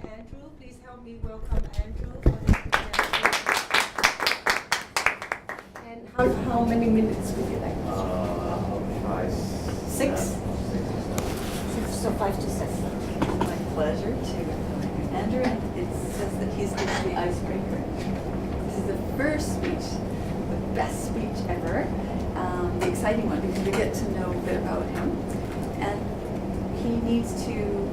Andrew. Please help me welcome Andrew for this presentation. And how many minutes would you like? Five. Six? Six. So 5 to 6. My pleasure to Andrew, and it says that he's going to be the icebreaker. This is the first speech, the best speech ever, the exciting one because we get to know a bit about him. And he needs to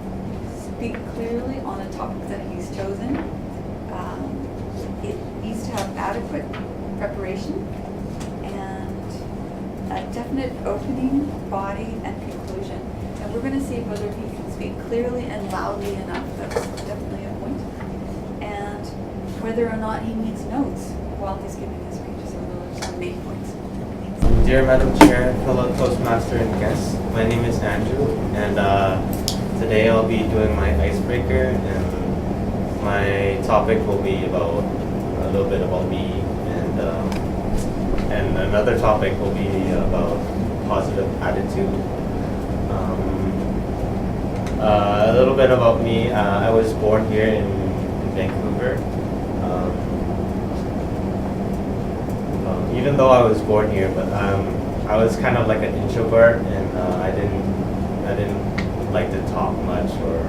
speak clearly on a topic that he's chosen. It needs to have adequate preparation and a definite opening, body, and conclusion. And we're going to see whether he can speak clearly and loudly enough. That's definitely a point. And whether or not he needs notes while he's giving his speech. So those are some main points. Dear Madam Chair, fellow Toastmaster and guests, my name is Andrew, and today I'll be doing my icebreaker, and my topic will be about a little bit about me, and another topic will be about positive attitude. A little bit about me. I was born here in Vancouver. Even though I was born here, but I was kind of like an introvert, and I didn't like to talk much or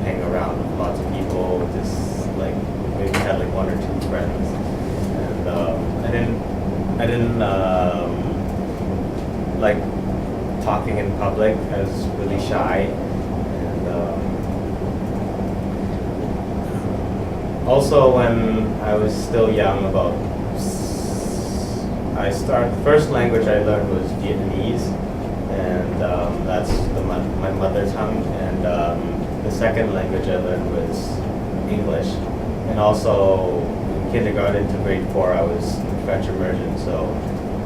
hang around with lots of people. Just like maybe had like one or two friends, and I didn't like talking in public. I was really shy, and also when I was still young, the first language I learned was Vietnamese, and that's my mother tongue, and the second language I learned was English, and also in kindergarten to grade 4 I was French immersion, so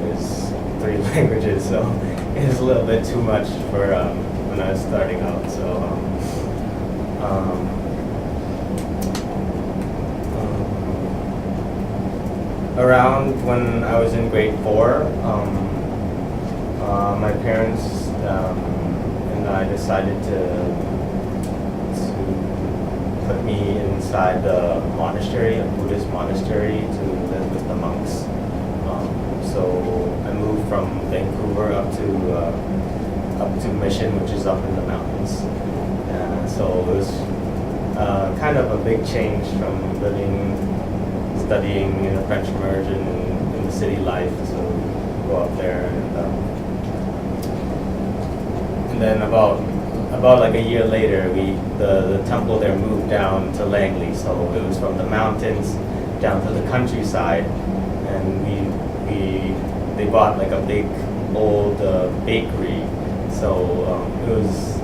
it was 3 languages, so it was a little bit too much for when I was starting out, so around when I was in grade 4, my parents and I decided to put me inside the monastery, a Buddhist monastery, to live with the monks. So I moved from Vancouver up to Mission, which is up in the mountains. So it was kind of a big change from studying in a French immersion in the city life, so go up there, and then about like a year later, the temple there moved down to Langley, so it was from the mountains down to the countryside, and they bought like a big old bakery, so it was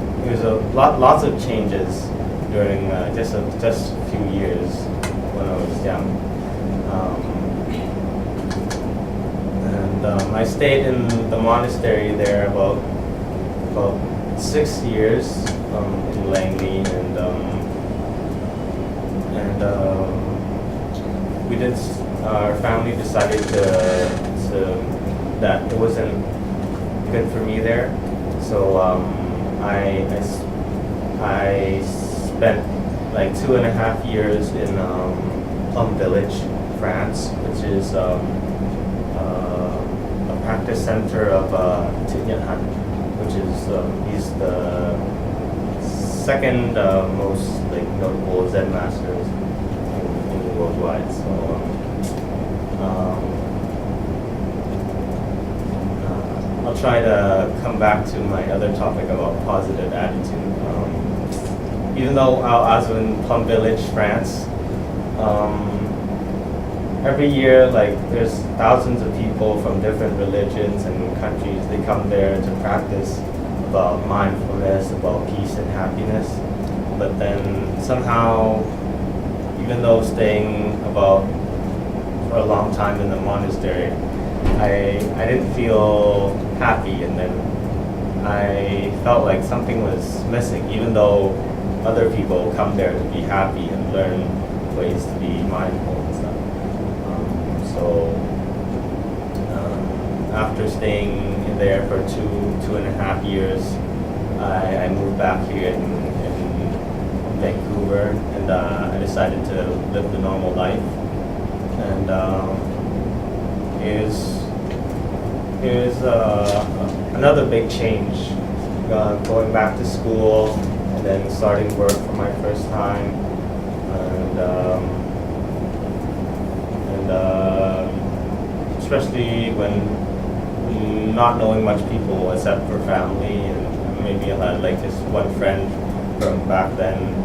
lots of changes during just a few years when I was young. I stayed in the monastery there about 6 years in Langley, and our family decided that it wasn't good for me there, so I spent like 2.5 years in Plum Village, France, which is a practice center of Thich Nhat Hanh, which is he's the second most like notable Zen masters in worldwide. So I'll try to come back to my other topic about positive attitude. Even though I was in Plum Village, France. Every year, like, there's thousands of people from different religions and countries. They come there to practice about mindfulness, about peace and happiness. But then somehow, even though staying for a long time in the monastery, I didn't feel happy, and then I felt like something was missing, even though other people come there to be happy and learn ways to be mindful and stuff. So after staying there for 2.5 years, I moved back here in Vancouver, and I decided to live the normal life. And it was another big change, going back to school and then starting work for my first time, and especially when not knowing much people except for family, and maybe I had like this one friend from back then.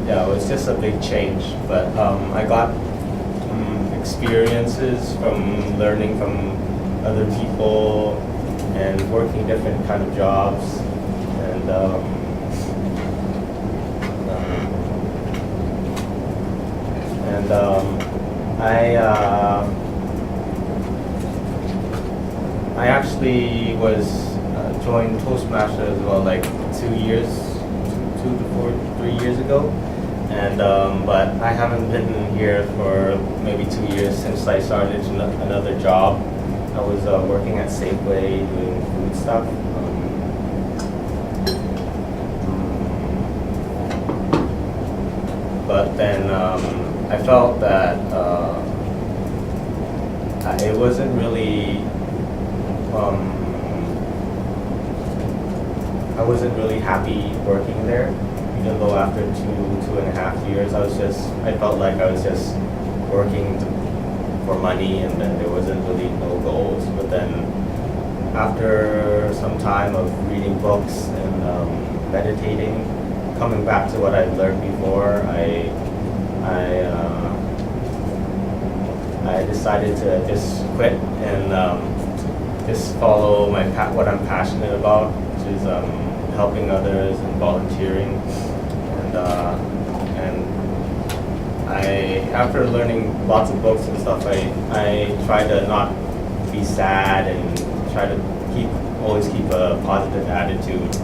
Yeah, it was just a big change, but I got experiences from learning from other people and working different kind of jobs, and I actually was joined Toastmasters as well, like 3 years ago, and but I haven't been here for maybe 2 years since I started another job. I was working at Safeway doing food stuff. But then I felt that it wasn't really. I wasn't really happy working there, even though after 2.5 years, I felt like I was just working for money, and then there wasn't really no goals. But then after some time of reading books and meditating, coming back to what I'd learned before, I decided to just quit and just follow what I'm passionate about, which is helping others and volunteering. And after learning lots of books and stuff, I try to not be sad and try to always keep a positive attitude,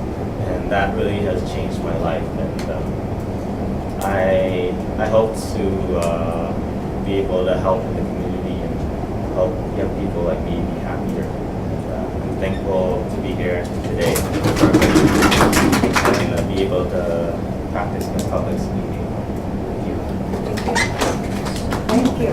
and that really has changed my life. And I hope to be able to help in the community and help young people like me be happier. I'm thankful to be here today and be able to practice my public speaking. Thank you. Thank you.